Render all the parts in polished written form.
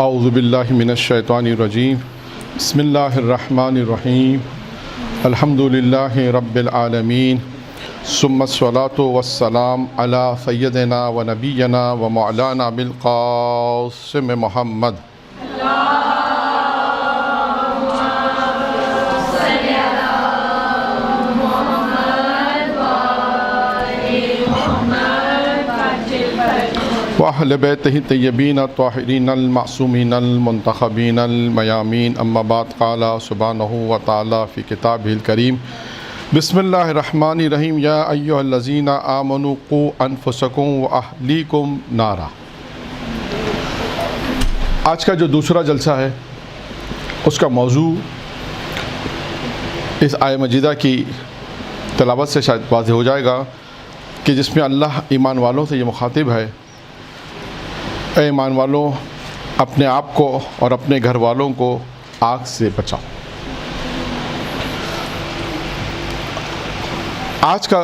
اعوذ باللہ من الشیطان الرجیم بسم اللہ الرحمن الرحیم الحمدللہ رب العالمین ثم الصلاۃ والسلام علی سیدنا و نبینا و مولانا بالقاسم محمد وأہل بیتہ الطیبین الطاہرین المعصومین المنتخبین المیامین اما بعد قال سبحانہ وتعالی فی کتابہ الکریم بسم اللہ الرحمن الرحیم یا ایہا الذین آمنوا قوا انفسکم واہلیکم نارا۔ آج کا جو دوسرا جلسہ ہے اس کا موضوع اس آیہ مجیدہ کی تلاوت سے شاید واضح ہو جائے گا کہ جس میں اللہ ایمان والوں سے یہ مخاطب ہے، اے ایمان والوں اپنے آپ کو اور اپنے گھر والوں کو آگ سے بچاؤ۔ آج کا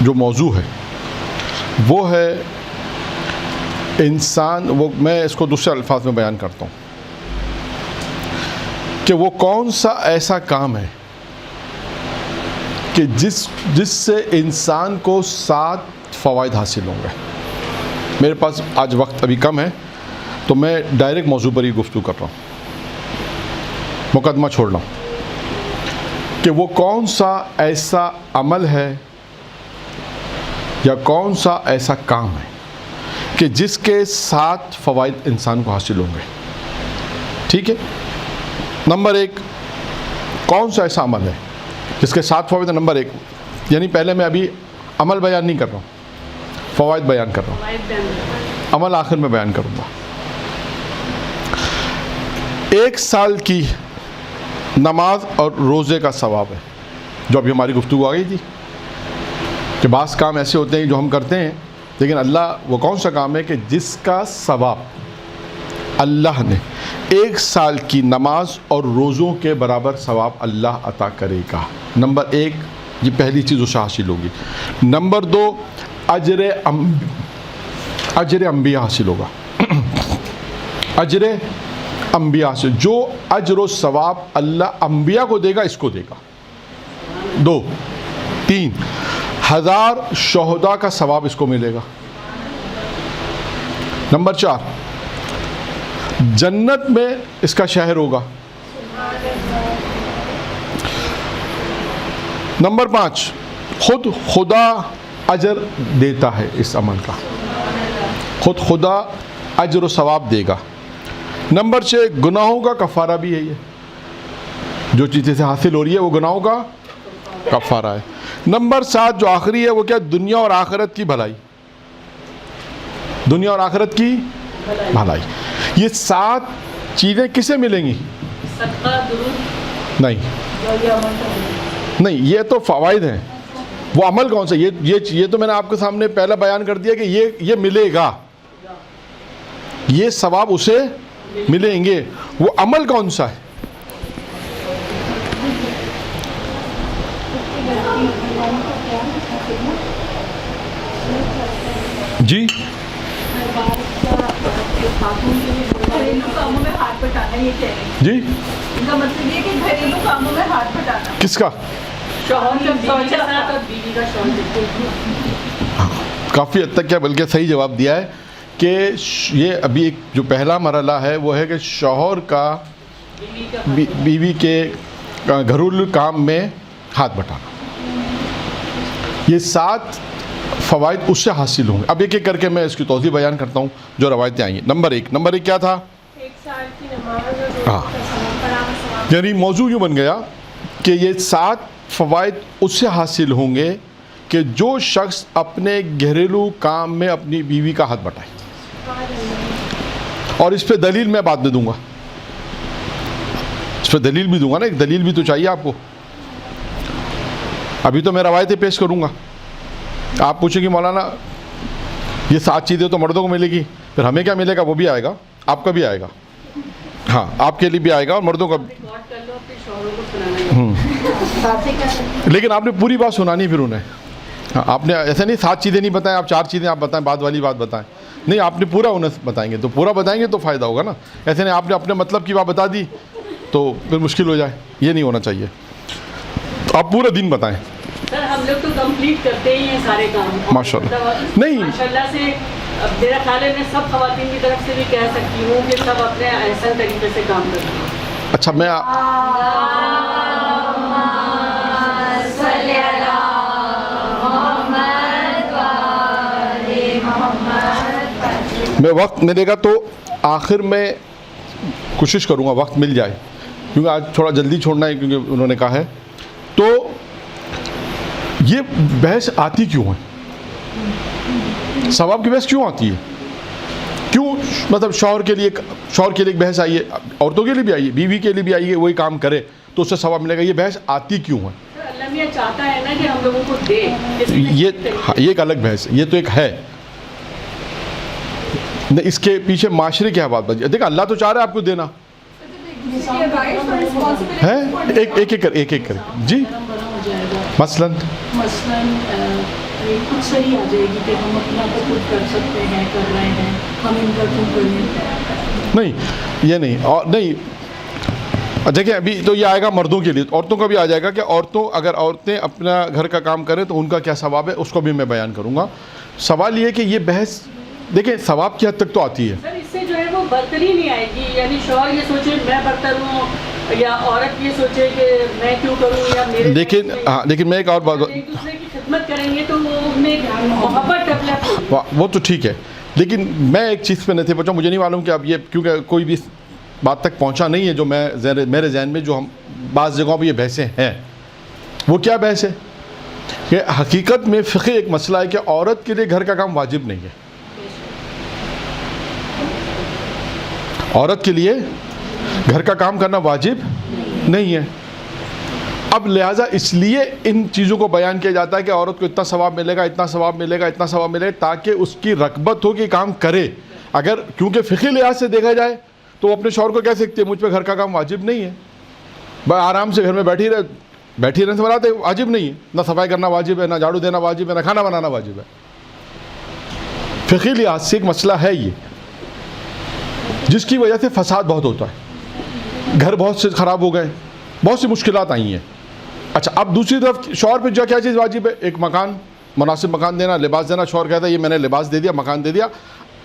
جو موضوع ہے وہ ہے انسان، میں اس کو دوسرے الفاظ میں بیان کرتا ہوں کہ وہ کون سا ایسا کام ہے کہ جس سے انسان کو 7 فوائد حاصل ہوں گے۔ میرے پاس آج وقت ابھی کم ہے تو میں ڈائریکٹ موضوع پر ہی گفتگو کر رہا ہوں، مقدمہ چھوڑ رہا ہوں کہ وہ کون سا ایسا عمل ہے یا کون سا ایسا کام ہے کہ جس کے 7 فوائد انسان کو حاصل ہوں گے۔ ٹھیک ہے، نمبر 1 کون سا ایسا عمل ہے جس کے 7 فوائد؟ نمبر 1 یعنی پہلے میں ابھی عمل بیان نہیں کر رہا ہوں، فوائد بیان کر رہا ہوں، عمل آخر میں بیان کروں گا۔ 1 سال کی نماز اور روزے کا ثواب ہے، جو ابھی ہماری گفتگو آ گئی تھی کہ بعض کام ایسے ہوتے ہیں جو ہم کرتے ہیں لیکن اللہ، وہ کون سا کام ہے کہ جس کا ثواب اللہ نے 1 سال کی نماز اور روزوں کے برابر ثواب اللہ عطا کرے گا۔ نمبر 1 یہ پہلی چیز اسے حاصل ہوگی۔ نمبر 2 اجر انبیاء حاصل ہوگا، اجر انبیاء حاصل، جو اجر و ثواب اللہ انبیاء کو دے گا اس کو دے گا۔ 2 3 1000 شہداء کا ثواب اس کو ملے گا۔ نمبر 4 جنت میں اس کا شہر ہوگا۔ نمبر 5 خود خدا اجر دیتا ہے اس عمل کا، خود خدا اجر و ثواب دے گا۔ نمبر 6 گناہوں کا کفارہ بھی ہے، یہ جو چیزیں سے حاصل ہو رہی ہے وہ گناہوں کا کفارہ ہے۔ نمبر 7 جو آخری ہے وہ کیا؟ دنیا اور آخرت کی بھلائی، دنیا اور آخرت کی بھلائی۔ یہ 7 چیزیں کسے ملیں گی؟ نہیں، یہ تو فوائد ہیں، وہ عمل کون سا؟ یہ تو میں نے آپ کے سامنے پہلا بیان کر دیا کہ یہ ملے گا، یہ ثواب اسے ملیں گے۔ وہ عمل کون سا ہے؟ جی جی کس کا؟ کافی حد تک کیا بلکہ صحیح جواب دیا ہے کہ یہ ابھی ایک جو پہلا مرحلہ ہے وہ ہے کہ شوہر کا بیوی کے گھریلو کام میں ہاتھ بٹانا۔ یہ 7 فوائد اس سے حاصل ہوں گے۔ اب ایک ایک کر کے میں اس کی توضیح بیان کرتا ہوں جو روایتیں آئی ہیں۔ نمبر 1 کیا تھا؟ 1 سال کی نماز۔ ہاں، یعنی موضوع یوں بن گیا کہ یہ 7 فوائد اس سے حاصل ہوں گے کہ جو شخص اپنے گھریلو کام میں اپنی بیوی کا ہاتھ بٹائے، اور اس پہ دلیل میں بعد میں دوں گا، اس پہ دلیل بھی دوں گا نا، ایک دلیل بھی تو چاہیے آپ کو۔ ابھی تو میں روایتیں پیش کروں گا، آپ پوچھیں گے مولانا یہ 7 چیزیں تو مردوں کو ملے گی، پھر ہمیں کیا ملے گا؟ وہ بھی آئے گا، آپ کا بھی آئے گا، ہاں آپ کے لیے بھی آئے گا اور مردوں کا بھی۔ لیکن آپ نے پوری بات سنانی پھر انہیں، آپ نے ایسے نہیں 7 چیزیں نہیں بتائیں، آپ 4 چیزیں آپ بتائیں، بعد والی بات بتائیں، نہیں آپ نے پورا انہیں بتائیں گے تو پورا بتائیں گے تو فائدہ ہوگا نا. ایسے نہیں آپ نے اپنے مطلب کی بات بتا دی تو پھر مشکل ہو جائے, یہ نہیں ہونا چاہیے. آپ پورا دن بتائیں. سر ہم لوگ تو کمپلیٹ کرتے ہی ہیں سارے کام ماشاء اللہ. نہیں ماشاء اللہ سے اب میرا خیال ہے میں سب خواتین کی طرف سے بھی کہہ سکتی ہوں کہ سب اپنے احسن طریقے سے کام کرتی ہیں. اچھا میں وقت ملے گا تو آخر میں کوشش کروں گا وقت مل جائے, کیونکہ آج تھوڑا جلدی چھوڑنا ہے کیونکہ انہوں نے کہا ہے. تو یہ بحث آتی کیوں ہے, ثواب کی بحث کیوں آتی ہے, کیوں مطلب شوہر کے لیے ایک بحث آئی ہے, عورتوں کے لیے بھی آئی ہے, بیوی کے لیے بھی آئی ہے, وہی کام کرے تو اس سے ثواب ملے گا, یہ بحث آتی کیوں ہے؟ اللہ میاں چاہتا ہے نا کہ ہم لوگوں کو دے. یہ ایک الگ بحث ہے, یہ تو ایک ہے. اس کے پیچھے معاشرے کی بات بچی, دیکھیں اللہ تو چاہ رہا ہے آپ کو دینا ہے, ایک ایک کر جی. مثلاً کچھ صحیح آ جائے گی کہ ہم اپنا تو خود کر سکتے ہیں, کر رہے ہیں, ہم ان کا تم کریں. نہیں یہ نہیں, اور نہیں دیکھیں ابھی تو یہ آئے گا مردوں کے لیے, عورتوں کا بھی آ جائے گا کہ اگر عورتیں اپنا گھر کا کام کریں تو ان کا کیا ثواب ہے, اس کو بھی میں بیان کروں گا. سوال یہ ہے کہ یہ بحث دیکھیں ثواب کی حد تک تو آتی ہے. سر اس سے جو ہے وہ برتری نہیں آئے گی, یعنی شوہر یہ سوچے میں برتر ہوں یا عورت یہ سوچے کہ میں کیوں کروں یا میرے. لیکن میں ایک اور بات, ایک دوسرے کی خدمت کریں گے تو وہ میں محبت ڈیولپ ہوگی. وہ تو ٹھیک ہے, لیکن میں ایک چیز پہ نہیں تھے پہنچا, مجھے نہیں معلوم کہ اب یہ کیونکہ کوئی بھی بات تک پہنچا نہیں ہے جو میرے ذہن میں جو ہم بعض جگہوں پہ یہ بحثیں ہیں. وہ کیا بحث ہے کہ حقیقت میں فقہ ایک مسئلہ ہے کہ عورت کے لیے گھر کا کام واجب نہیں ہے. عورت کے لیے گھر کا کام کرنا واجب نہیں ہے. اب لہٰذا اس لیے ان چیزوں کو بیان کیا جاتا ہے کہ عورت کو اتنا ثواب ملے گا, اتنا ثواب ملے گا, اتنا ثواب ملے گا, تاکہ اس کی رغبت ہو کہ کام کرے. اگر کیونکہ فقہی لحاظ سے دیکھا جائے تو وہ اپنے شوہر کو کہہ سکتے ہیں مجھ پہ گھر کا کام واجب نہیں ہے, بھائی آرام سے گھر میں بیٹھی رہنے سے بناتے واجب نہیں ہے, نہ صفائی کرنا واجب ہے, نہ جھاڑو دینا واجب ہے, نہ کھانا بنانا واجب ہے. فقہی لحاظ سے ایک مسئلہ ہے یہ, جس کی وجہ سے فساد بہت ہوتا ہے, گھر بہت سے خراب ہو گئے, بہت سی مشکلات آئی ہیں. اچھا اب دوسری طرف شوہر پہ جو کیا چیز واجب ہے, ایک مکان, مناسب مکان دینا, لباس دینا. شوہر کہتا ہے یہ میں نے لباس دے دیا, مکان دے دیا.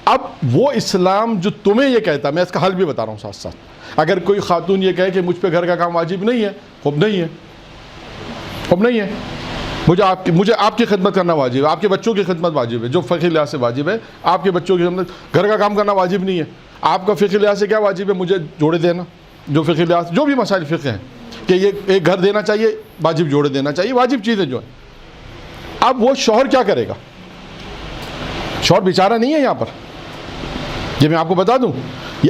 اب وہ اسلام جو تمہیں یہ کہتا ہے, میں اس کا حل بھی بتا رہا ہوں ساتھ ساتھ. اگر کوئی خاتون یہ کہے کہ مجھ پہ گھر کا کام واجب نہیں ہے, خوب نہیں ہے, مجھے آپ کی خدمت کرنا واجب ہے, آپ کے بچوں کی خدمت واجب ہے, جو فقہی لحاظ سے واجب ہے, آپ کے بچوں کی خدمت, گھر کا کام کرنا واجب نہیں ہے. آپ کا فقہی لحاظ سے کیا واجب ہے, مجھے جوڑے دینا, جو فقہی لحاظ جو بھی مسائل فقہ ہیں کہ یہ ایک گھر دینا چاہیے, واجب جوڑے دینا چاہیے, واجب چیزیں جو ہیں. اب وہ شوہر کیا کرے گا, شوہر بیچارہ نہیں ہے یہاں پر, یہ میں آپ کو بتا دوں,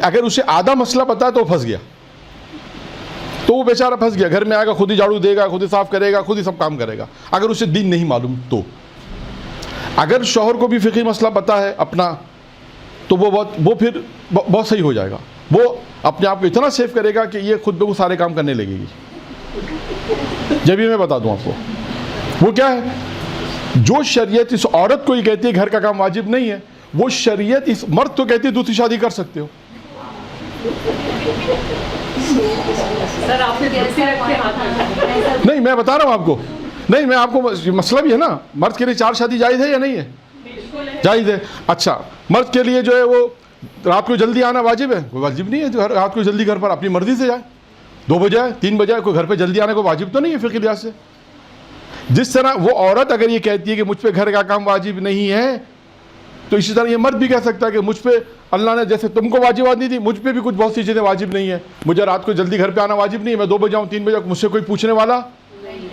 اگر اسے آدھا مسئلہ پتا ہے تو وہ پھنس گیا, تو وہ بیچارہ پھنس گیا. گھر میں آئے گا, خود ہی جھاڑو دے گا, خود ہی صاف کرے گا, خود ہی سب کام کرے گا, اگر اسے دین نہیں معلوم. تو اگر شوہر کو بھی فقہی مسئلہ پتا ہے اپنا, تو وہ پھر بہت صحیح ہو جائے گا. وہ اپنے آپ کو اتنا سیف کرے گا کہ یہ خود بخود سارے کام کرنے لگے گی. یہ بھی میں بتا دوں آپ کو, وہ کیا ہے, جو شریعت اس عورت کو یہ کہتی ہے گھر کا کام واجب نہیں ہے, وہ شریعت اس مرد تو کہتی ہے دوسری شادی کر سکتے ہو. نہیں میں بتا رہا ہوں آپ کو, نہیں میں آپ کو مسئلہ بھی ہے نا, مرد کے لیے 4 شادی جائز ہے یا نہیں ہے, جائز ہے. اچھا مرد کے لیے جو ہے وہ رات کو جلدی آنا واجب ہے, کوئی واجب نہیں ہے. جو رات کو جلدی گھر پر اپنی مرضی سے جائے, 2 بجے آئے, 3 بجے آئے, کوئی گھر پہ جلدی آنے کو واجب تو نہیں ہے فقہی لحاظ سے. جس طرح وہ عورت اگر یہ کہتی ہے کہ مجھ پہ گھر کا کام واجب نہیں ہے, تو اسی طرح یہ مرد بھی کہہ سکتا ہے کہ مجھ پہ اللہ نے جیسے تم کو واجبات نہیں تھی, مجھ پہ بھی کچھ بہت سی چیزیں واجب نہیں ہے. مجھے رات کو جلدی گھر پہ آنا واجب نہیں ہے, میں 2 بجے آؤں 3 بجے, مجھ سے کوئی پوچھنے والا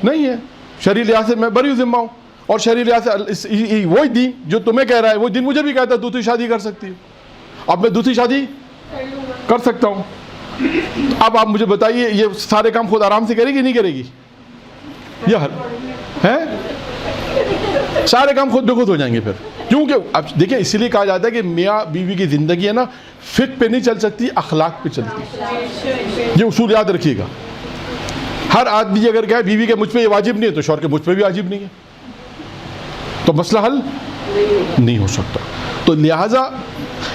نہیں ہے. شرعی لحاظ سے میں بری ذمہ ہوں, اور شرعی لحاظ سے وہی دین جو تمہیں کہہ رہا ہے وہ دین مجھے بھی کہتا ہے دوسری شادی کر سکتی ہے. اب میں دوسری شادی کر سکتا ہوں. اب آپ مجھے بتائیے یہ سارے کام خود آرام سے کرے گی نہیں کرے گی, یہ حل ہے, سارے کام خود بخود ہو جائیں گے پھر. کیونکہ اب دیکھیں اسی لیے کہا جاتا ہے کہ میاں بیوی کی زندگی ہے نا, فقہ پہ نہیں چل سکتی, اخلاق پہ چلتی. یہ اصول یاد رکھیے گا. ہر آدمی اگر کہے بیوی کے مجھ پہ یہ واجب نہیں ہے, تو شوہر کے مجھ پہ بھی واجب نہیں ہے, تو مسئلہ حل نہیں ہو سکتا. تو لہٰذا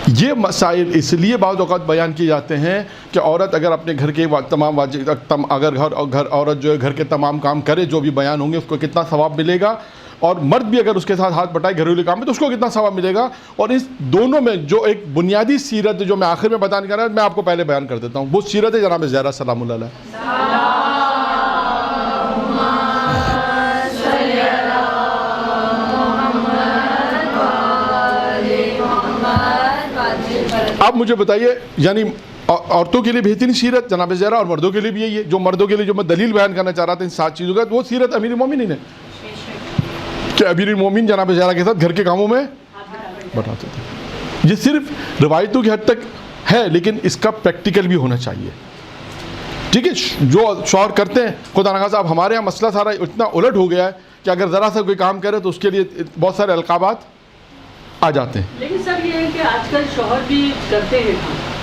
یہ مسائل اس لیے بعض اوقات بیان کیے جاتے ہیں کہ عورت اگر اپنے گھر کے تمام اگر گھر عورت جو ہے گھر کے تمام کام کرے جو بھی بیان ہوں گے اس کو کتنا ثواب ملے گا, اور مرد بھی اگر اس کے ساتھ ہاتھ بٹائے گھریلو کام میں تو اس کو کتنا ثواب ملے گا. اور اس دونوں میں جو ایک بنیادی سیرت جو میں آخر میں بیان کر رہا ہوں میں آپ کو پہلے بیان کر دیتا ہوں, وہ سیرت ہے جناب زہرا سلام اللہ علیہ. آپ مجھے بتائیے, یعنی عورتوں کے لیے بہترین سیرت جناب زہرا اور مردوں کے لیے بھی یہی ہے. جو مردوں کے لیے جو میں دلیل بیان کرنا چاہ رہا تھا ان 7 چیزوں کا, وہ سیرت امیر المومنین ہے کہ امیر المومنین جناب زہرا کے ساتھ گھر کے کاموں میں بتاتے تھے. یہ صرف روایتوں کی حد تک ہے لیکن اس کا پریکٹیکل بھی ہونا چاہیے. ٹھیک ہے, جو شوہر کرتے ہیں خدا نخواستہ اب ہمارے یہاں مسئلہ سارا اتنا الٹ ہو گیا ہے کہ اگر ذرا سا کوئی کام کرے تو اس کے لیے بہت سارے القابات آ جاتے ہیں. لیکن سر یہ ہے کہ آج کل شوہر بھی کرتے ہیں.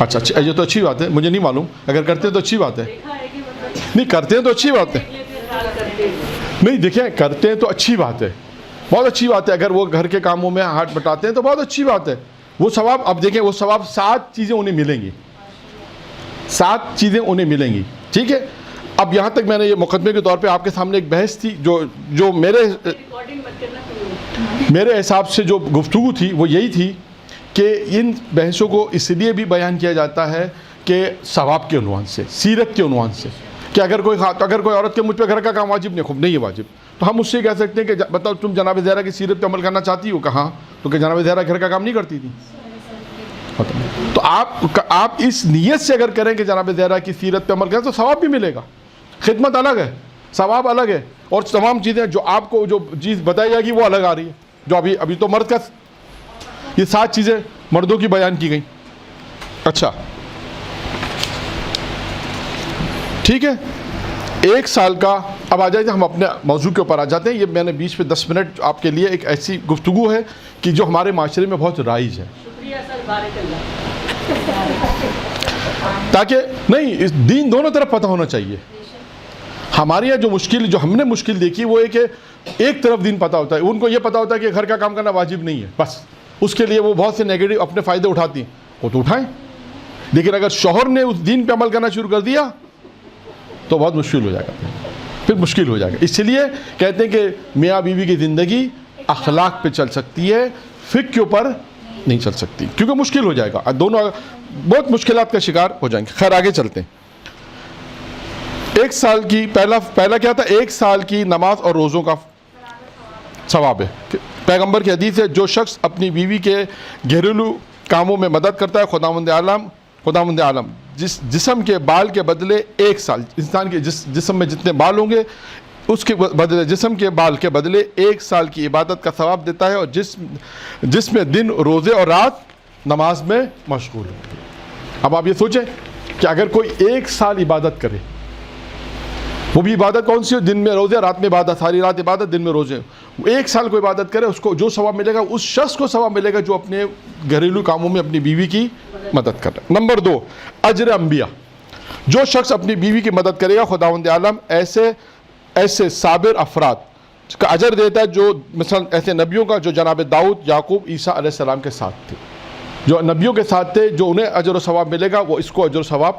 اچھا یہ تو اچھی بات ہے, مجھے نہیں معلوم, اگر کرتے ہیں تو اچھی بات ہے. دیکھا ہے کہ مطلب نہیں کرتے ہیں تو اچھی بات ہے, نہیں دیکھیں کرتے ہیں تو اچھی بات ہے, بہت اچھی بات ہے. اگر وہ گھر کے کاموں میں ہاتھ بٹاتے ہیں تو بہت اچھی بات ہے. وہ ثواب اب دیکھیں وہ ثواب 7 چیزیں انہیں ملیں گی, 7 چیزیں انہیں ملیں گی. ٹھیک ہے, اب یہاں تک میں نے یہ مقدمے کے طور پہ آپ کے سامنے ایک بحث تھی جو میرے حساب سے جو گفتگو تھی وہ یہی تھی کہ ان بحثوں کو اس لیے بھی بیان کیا جاتا ہے کہ ثواب کے عنوان سے, سیرت کے عنوان سے, کہ اگر کوئی عورت کے مجھ پہ گھر کا کام واجب نہیں, خوب نہیں ہے واجب, تو ہم اس سے کہہ سکتے ہیں کہ بتاؤ تم جناب زہرا کی سیرت پہ عمل کرنا چاہتی ہو, کہاں, تو کہ جناب زہرا گھر کا کام نہیں کرتی تھی. تو آپ اس نیت سے اگر کریں کہ جناب زہرا کی سیرت پہ عمل کریں تو ثواب بھی ملے گا. خدمت الگ ہے, ثواب الگ ہے, اور تمام چیزیں جو آپ کو جو چیز بتائی جائے گی وہ الگ آ رہی ہے. جو ابھی تو مرد کا یہ 7 چیزیں مردوں کی بیان کی گئیں. اچھا ٹھیک ہے, 1 سال کا, اب آ جائیں ہم اپنے موضوع کے اوپر آ جاتے ہیں. یہ میں نے 20 پہ 10 منٹ آپ کے لیے ایک ایسی گفتگو ہے کہ جو ہمارے معاشرے میں بہت رائج ہے, شکریہ سر, بارک اللہ. تاکہ نہیں اس دین دونوں طرف پتہ ہونا چاہیے. ہمارے یہاں جو ہم نے مشکل دیکھی وہ ہے کہ ایک طرف دین پتہ ہوتا ہے, ان کو یہ پتہ ہوتا ہے کہ گھر کا کام کرنا واجب نہیں ہے, بس اس کے لیے وہ بہت سے نیگیٹو اپنے فائدے اٹھاتی ہیں, وہ تو اٹھائیں, لیکن اگر شوہر نے اس دین پہ عمل کرنا شروع کر دیا تو بہت مشکل ہو جائے گا, پھر مشکل ہو جائے گا. اس لیے کہتے ہیں کہ میاں بیوی کی زندگی اخلاق پہ چل سکتی ہے, فقہ کے اوپر نہیں چل سکتی, کیونکہ مشکل ہو جائے گا, دونوں بہت مشکلات کا شکار ہو جائیں گے. خیر آگے چلتے ہیں. 1 سال کی پہلا کیا تھا, 1 سال کی نماز اور روزوں کا ثواب ہے. پیغمبر کی حدیث ہے, جو شخص اپنی بیوی کے گھریلو کاموں میں مدد کرتا ہے خداوند عالم جسم کے بال کے بدلے 1 سال, انسان کے جسم میں جتنے بال ہوں گے اس کے بدلے, جسم کے بال کے بدلے 1 سال کی عبادت کا ثواب دیتا ہے, اور جس میں دن روزے اور رات نماز میں مشغول ہوں. اب آپ یہ سوچیں کہ اگر کوئی 1 سال عبادت کرے, وہ بھی عبادت کون سی ہو, دن میں روزے رات میں عبادت, ساری رات عبادت دن میں روزے, 1 سال کو عبادت کرے, اس کو جو ثواب ملے گا اس شخص کو ثواب ملے گا جو اپنے گھریلو کاموں میں اپنی بیوی کی مدد کر رہا ہے. نمبر 2, اجر انبیاء. جو شخص اپنی بیوی کی مدد کرے گا خداوند عالم ایسے صابر افراد کا اجر دیتا ہے جو مثلا ایسے نبیوں کا جو جناب داؤد, یعقوب, عیسیٰ علیہ السلام کے ساتھ تھے, جو نبیوں کے ساتھ تھے, جو انہیں اجر و ثواب ملے گا وہ اس کو اجر و ثواب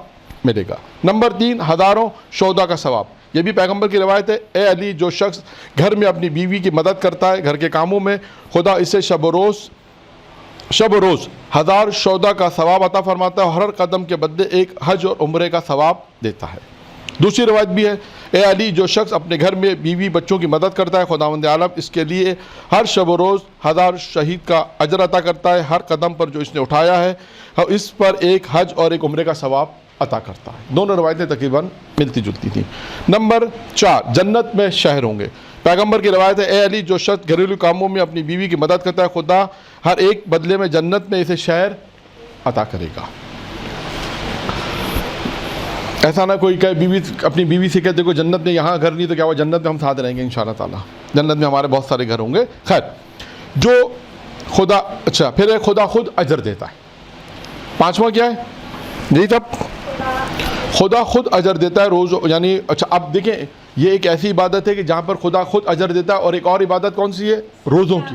ملے گا. نمبر 3, ہزاروں شہداء کا ثواب. یہ بھی پیغمبر کی روایت ہے, اے علی جو شخص گھر میں اپنی بیوی کی مدد کرتا ہے گھر کے کاموں میں, خدا اسے شب و روز 1000 شہداء کا ثواب عطا فرماتا ہے, اور ہر قدم کے بدلے 1 حج اور عمرے کا ثواب دیتا ہے. دوسری روایت بھی ہے, اے علی جو شخص اپنے گھر میں بیوی بچوں کی مدد کرتا ہے خداوند عالم اس کے لیے ہر شب و روز 1000 شہید کا اجر عطا کرتا ہے, ہر قدم پر جو اس نے اٹھایا ہے اس پر 1 حج اور 1 عمرے کا ثواب عطا کرتا ہے. دونوں روایتیں تقریباً ملتی جلتی تھیں. نمبر 4, جنت میں شہر ہوں گے. پیغمبر کی روایت ہے, اے علی جو شخص گھریلو کاموں میں اپنی بیوی کی مدد کرتا ہے خدا ہر ایک بدلے میں جنت میں اسے شہر عطا کرے گا. ایسا نہ کوئی کہے اپنی بیوی سے کہتے کوئی جنت میں یہاں گھر نہیں تو کیا ہوا, جنت میں ہم ساتھ رہیں گے انشاءاللہ تعالیٰ, جنت میں ہمارے بہت سارے گھر ہوں گے. خیر جو خدا, اچھا پھر خدا خود اجر دیتا ہے. 5واں کیا ہے جی صاحب, خدا خود اجر دیتا ہے روز, یعنی اچھا اب دیکھیں یہ ایک ایسی عبادت ہے کہ جہاں پر خدا خود اجر دیتا ہے, اور ایک اور عبادت کون سی ہے, روزوں کی.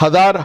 1000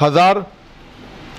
1000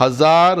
1000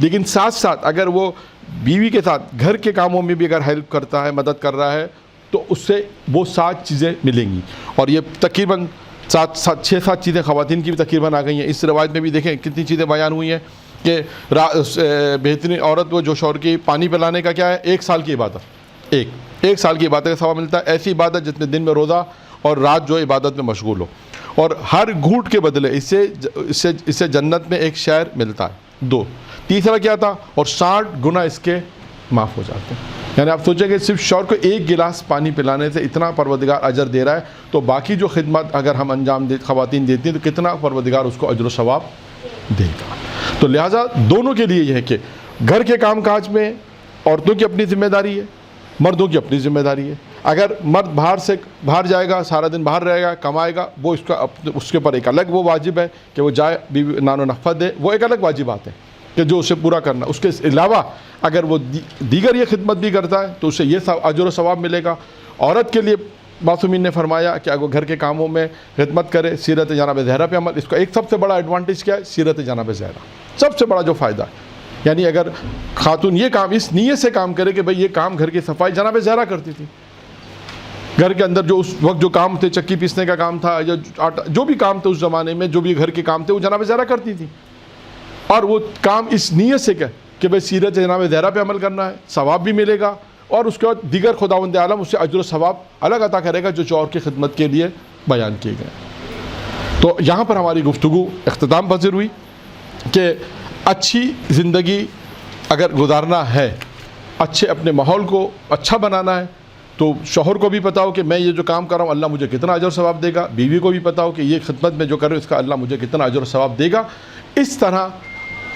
لیکن ساتھ ساتھ اگر وہ بیوی کے ساتھ گھر کے کاموں میں بھی اگر ہیلپ کرتا ہے, مدد کر رہا ہے, تو اس سے وہ 7 چیزیں ملیں گی. اور یہ تقریباً 6-7 چیزیں خواتین کی بھی تقریباً آ گئی ہیں. اس روایت میں بھی دیکھیں کتنی چیزیں بیان ہوئی ہیں کہ بہترین عورت وہ جو شوہر کی پانی پلانے کا کیا ہے, 1 سال کی عبادت, ایک سال کی عبادت کا ثواب ملتا ہے. ایسی عبادت جس میں دن میں روزہ اور رات جو عبادت میں مشغول ہو, اور ہر گھونٹ کے بدلے اس سے جنت میں 1 شہر ملتا ہے. 2, تیسرا کیا تھا, اور 60 گنا اس کے معاف ہو جاتے ہیں. یعنی آپ سوچیں کہ صرف شوہر کو 1 گلاس پانی پلانے سے اتنا پروردگار اجر دے رہا ہے, تو باقی جو خدمت اگر ہم انجام خواتین دیتی ہیں تو کتنا پروردگار اس کو اجر و ثواب دے گا. تو لہٰذا دونوں کے لیے یہ ہے کہ گھر کے کام کاج میں عورتوں کی اپنی ذمہ داری ہے, مردوں کی اپنی ذمہ داری ہے. اگر مرد باہر جائے گا, سارا دن باہر رہے گا, کمائے گا, وہ اس کے اوپر ایک الگ وہ واجب ہے کہ وہ جائے بیوی نان و نفقت دے, وہ ایک الگ واجبات ہے کہ جو اسے پورا کرنا. اس کے علاوہ اگر وہ دیگر یہ خدمت بھی کرتا ہے تو اسے یہ اجر و ثواب ملے گا. عورت کے لیے معصومین نے فرمایا کہ اگر وہ گھر کے کاموں میں خدمت کرے, سیرت جناب زہرا پہ عمل, اس کا ایک سب سے بڑا ایڈوانٹیج کیا ہے, سیرت جناب زہرا سب سے بڑا جو فائدہ ہے. یعنی اگر خاتون یہ کام اس نیت سے کام کرے کہ بھئی یہ کام گھر کی صفائی جناب زہرا کرتی تھی, گھر کے اندر جو اس وقت جو کام تھے, چکی پیسنے کا کام تھا یا جو بھی کام تھے اس زمانے میں, جو بھی گھر کے کام تھے وہ جناب زہرا کرتی تھی. اور وہ کام اس نیت سے کہ بھئی سیرت جناب زہرا پہ عمل کرنا ہے, ثواب بھی ملے گا, اور اس کے بعد دیگر خداوند عالم اس سے اجر و ثواب الگ عطا کرے گا جو شوہر کی خدمت کے لیے بیان کیے گئے. تو یہاں پر ہماری گفتگو اختتام پذیر ہوئی کہ اچھی زندگی اگر گزارنا ہے, اچھے اپنے ماحول کو اچھا بنانا ہے, تو شوہر کو بھی پتا ہو کہ میں یہ جو کام کر رہا ہوں اللہ مجھے کتنا اجر و ثواب دے گا, بیوی کو بھی پتا ہو کہ یہ خدمت میں جو کر رہے ہوں اس کا اللہ مجھے کتنا اجر و ثواب دے گا. اس طرح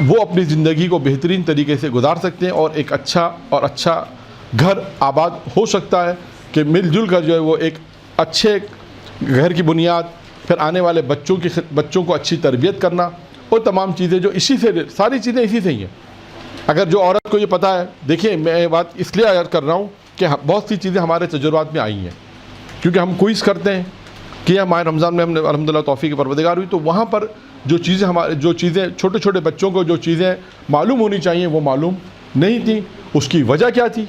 وہ اپنی زندگی کو بہترین طریقے سے گزار سکتے ہیں, اور ایک اچھا گھر آباد ہو سکتا ہے کہ مل جل کر جو ہے وہ ایک اچھے گھر کی بنیاد, پھر آنے والے بچوں کو اچھی تربیت کرنا, اور تمام چیزیں جو ساری چیزیں اسی سے ہی ہیں. اگر جو عورت کو یہ پتہ ہے, دیکھیں میں بات اس لیے عرض کر رہا ہوں کہ بہت سی چیزیں ہمارے تجربات میں آئی ہیں, کیونکہ ہم کوئز کرتے ہیں کہ ماہ رمضان میں ہم نے الحمدللہ توفیق پروردگار ہوئی, تو وہاں پر جو چیزیں چھوٹے چھوٹے بچوں کو جو چیزیں معلوم ہونی چاہیے وہ معلوم نہیں تھیں. اس کی وجہ کیا تھی؟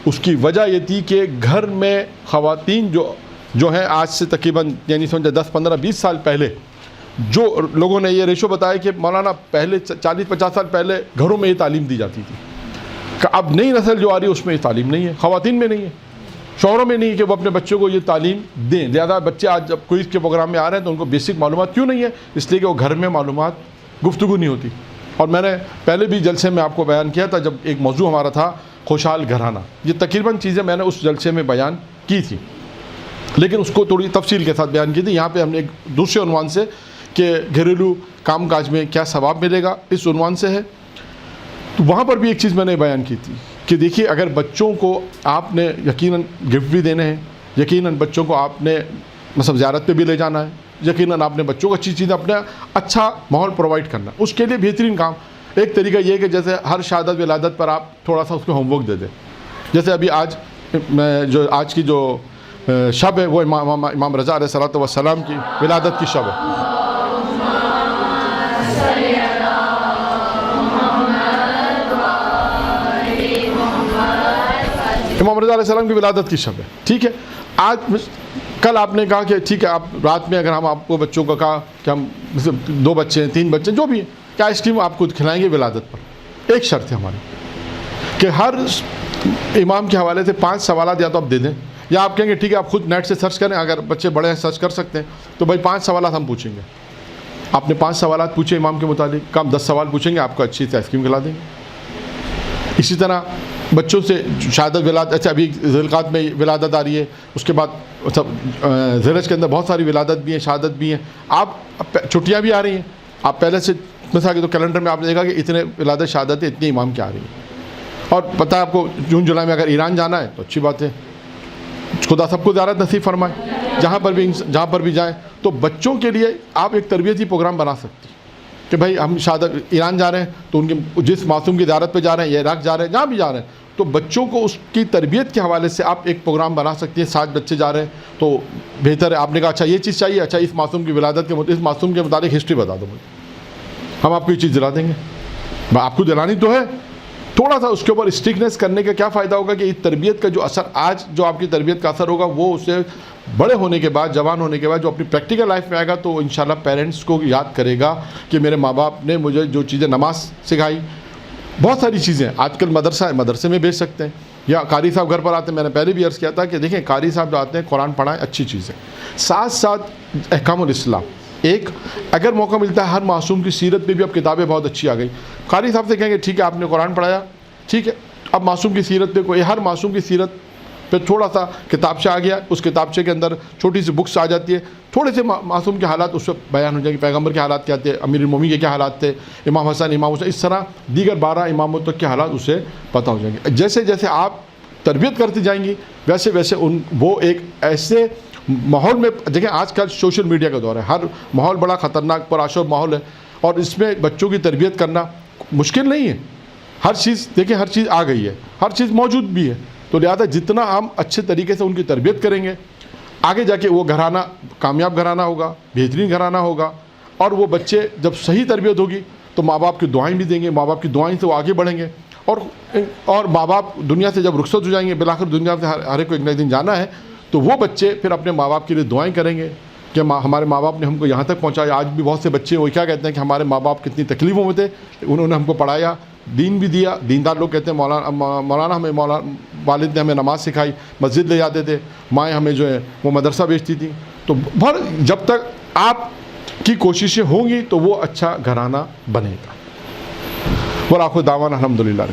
اس کی وجہ یہ تھی کہ گھر میں خواتین جو ہیں آج سے تقریباً یعنی سمجھے 10, 15, 20 سال پہلے جو لوگوں نے یہ ریشو بتایا کہ مولانا پہلے 40-50 سال پہلے گھروں میں یہ تعلیم دی جاتی تھی, کہ اب نئی نسل جو آ رہی ہے اس میں یہ تعلیم نہیں ہے, خواتین میں نہیں ہے, شوہروں میں نہیں ہے کہ وہ اپنے بچوں کو یہ تعلیم دیں. لہٰذا بچے آج جب کوئز کے پروگرام میں آ رہے ہیں تو ان کو بیسک معلومات کیوں نہیں ہے؟ اس لیے کہ وہ گھر میں معلومات گفتگو نہیں ہوتی. اور میں نے پہلے بھی جلسے میں آپ کو بیان کیا تھا, جب ایک موضوع ہمارا تھا خوشحال گھرانہ, یہ تقریباً چیزیں میں نے اس جلسے میں بیان کی تھی, لیکن اس کو تھوڑی تفصیل کے ساتھ بیان کی تھی. یہاں پہ ہم نے ایک دوسرے عنوان سے کہ گھریلو کام کاج میں کیا ثواب ملے گا اس عنوان سے ہے. تو وہاں پر بھی ایک چیز میں نے بیان کی تھی کہ دیکھیے اگر بچوں کو آپ نے یقیناً گفٹ بھی دینے ہیں, یقیناً بچوں کو آپ نے مطلب زیارت پہ بھی لے جانا ہے, یقیناً آپ نے بچوں کو اچھی چیزیں اپنا اچھا ماحول پرووائڈ کرنا, اس کے لیے بہترین کام ایک طریقہ یہ ہے کہ جیسے ہر شہادت ولادت پر آپ تھوڑا سا اس کو ہوم ورک دے دیں. جیسے ابھی آج کی جو شب ہے وہ امام رضا علیہ الصلوۃ والسلام کی ولادت کی شب ہے. امام رضا علیہ السلام کی ولادت کی شب ہے, ٹھیک ہے. کل آپ نے کہا کہ ٹھیک ہے آپ رات میں اگر ہم آپ کو بچوں کو کہا کہ ہم 2 بچے ہیں 3 بچے ہیں جو بھی ہیں کہ آئس کریم آپ کو کھلائیں گے ولادت پر, ایک شرط ہے ہماری کہ ہر امام کے حوالے سے 5 سوالات یا تو آپ دے دیں, یا آپ کہیں گے ٹھیک ہے آپ خود نیٹ سے سرچ کریں, اگر بچے بڑے ہیں سرچ کر سکتے ہیں, تو بھائی 5 سوالات ہم پوچھیں گے. آپ نے 5 سوالات پوچھے امام کے متعلق, کم 10 سوال پوچھیں گے, آپ کو اچھی سے آئس کریم کھلا دیں گے. اسی طرح بچوں سے شہادت ولادت, اچھا ابھی ذیلقعدہ میں ولادت آ رہی ہے, اس کے بعد ذیلحج کے اندر بہت ساری ولادت بھی ہیں, شہادت بھی ہیں. آپ چھٹیاں بھی آ رہی ہیں, آپ پہلے سے مثلا کہ تو کیلنڈر میں آپ نے دیکھا کہ اتنے ولادت شہادتیں اتنی امام کی آ رہی ہیں. اور پتہ ہے آپ کو جون جولائی میں اگر ایران جانا ہے تو اچھی بات ہے, خدا سب کو زیارت نصیب فرمائے, جہاں پر بھی جائیں. تو بچوں کے لیے آپ ایک تربیتی پروگرام بنا سکتے ہیں کہ بھائی ہم شہادت ایران جا رہے ہیں تو ان کے جس معصوم کی زیارت پہ جا رہے ہیں یا عراق جا رہے ہیں, جہاں بھی جا رہے ہیں, تو بچوں کو اس کی تربیت کے حوالے سے آپ ایک پروگرام بنا سکتے ہیں. 7 بچے جا رہے ہیں تو بہتر ہے, آپ نے کہا اچھا یہ چیز چاہیے, اچھا اس معصوم کی ولادت اس معصوم کے متعلق ہسٹری بتا دو مجھے, ہم آپ کو یہ چیز دلا دیں گے. آپ کو دلانی تو ہے. تھوڑا سا اس کے اوپر اسٹرکنیس کرنے کا کیا فائدہ ہوگا کہ اس تربیت کا جو اثر آج جو آپ کی تربیت کا اثر ہوگا وہ اسے بڑے ہونے کے بعد, جوان ہونے کے بعد جو اپنی پریکٹیکل لائف میں آئے گا تو انشاءاللہ پیرنٹس کو یاد کرے گا کہ میرے ماں باپ نے مجھے جو چیزیں, نماز سکھائی, بہت ساری چیزیں آج کل مدرسہ ہے, مدرسے میں بھیج سکتے ہیں, یا قاری صاحب گھر پر آتے ہیں. میں نے پہلے بھی عرض کیا تھا کہ دیکھیں قاری صاحب جو آتے ہیں قرآن پڑھائیں, اچھی چیز ہے. ساتھ ساتھ احکام الاسلام, ایک اگر موقع ملتا ہے ہر معصوم کی سیرت پہ بھی اب کتابیں بہت اچھی آ گئی. قاری صاحب سے کہیں گے ٹھیک ہے آپ نے قرآن پڑھایا, ٹھیک ہے اب معصوم کی سیرت پہ کوئی, ہر معصوم کی سیرت پہ تھوڑا سا کتابچہ آ گیا, اس کتابچے کے اندر چھوٹی سی بکس آ جاتی ہے, تھوڑے سے معصوم کے حالات اس پہ بیان ہو جائیں گے, پیغمبر کے حالات کیا تھے, امیر المومنین کے کیا حالات تھے, امام حسن, امام حسین, اس طرح دیگر 12 اماموں تک کے حالات اسے پتہ ہو جائیں گے. جیسے جیسے آپ تربیت کرتی جائیں گی ویسے ویسے وہ ایک ایسے ماحول میں, دیکھیں آج کل سوشل میڈیا کا دور ہے, ہر ماحول بڑا خطرناک پرآشوب ماحول ہے, اور اس میں بچوں کی تربیت کرنا مشکل نہیں ہے. ہر چیز دیکھیں, ہر چیز آ گئی ہے, ہر چیز موجود بھی ہے, تو لہٰذا جتنا ہم اچھے طریقے سے ان کی تربیت کریں گے آگے جا کے وہ گھرانہ کامیاب گھرانہ ہوگا, بہترین گھرانہ ہوگا. اور وہ بچے جب صحیح تربیت ہوگی تو ماں باپ کی دعائیں بھی دیں گے, ماں باپ کی دعائیں سے وہ آگے بڑھیں گے. اور ماں باپ دنیا سے جب رخصت ہو جائیں گے, بالآخر دنیا سے ہر ایک کو ایک نہ ایک دن جانا ہے, تو وہ بچے پھر اپنے ماں باپ کے لیے دعائیں کریں گے کہ ہمارے ماں باپ نے ہم کو یہاں تک پہنچایا. آج بھی بہت سے بچے وہ کیا کہتے ہیں کہ ہمارے ماں باپ کتنی تکلیفوں میں تھے, انہوں نے ہم کو پڑھایا, دین بھی دیا. دیندار لوگ کہتے ہیں مولانا ہمیں والد نے ہمیں نماز سکھائی, مسجد لے جاتے تھے, مائیں ہمیں جو ہے وہ مدرسہ بھیجتی تھیں. تو جب تک آپ کی کوششیں ہوں گی تو وہ اچھا گھرانہ بنے گا. وآخر دعوانا الحمدللہ.